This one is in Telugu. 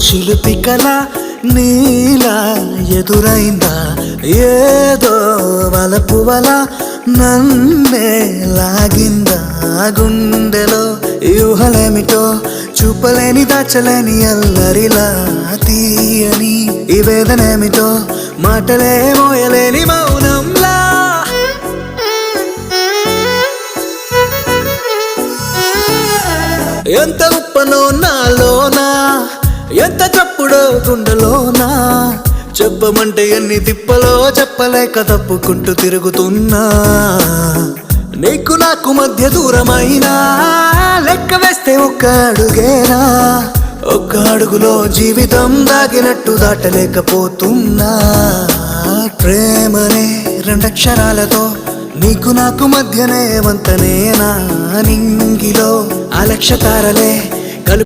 చిలిపి కల నీలా ఎదురైందా ఏదో వలపు వల నన్నే లాగిందా గుండెలో యూహలేమిటో చూపలేని దాచలేని అల్లరిలా తీయని ఈ వేదనేమిటో మాటలే మోయలేని మౌనంలా ఎంత ఉప్పనో నాలోనా ఎంత చప్పుడో గుండెలోనా చెప్పమంటే ఎన్ని తిప్పలో చెప్పలేక తప్పుకుంటూ తిరుగుతున్నా నీకు నాకు మధ్య దూరమైనా లెక్క వేస్తే ఒక్క అడుగేనా ఒక్క అడుగులో జీవితం దాగినట్టు దాటలేకపోతున్నా ప్రేమనే రెండక్షరాలతో నీకు నాకు మధ్యనే వంతనేనా నింగిలో అలక్ష తారలే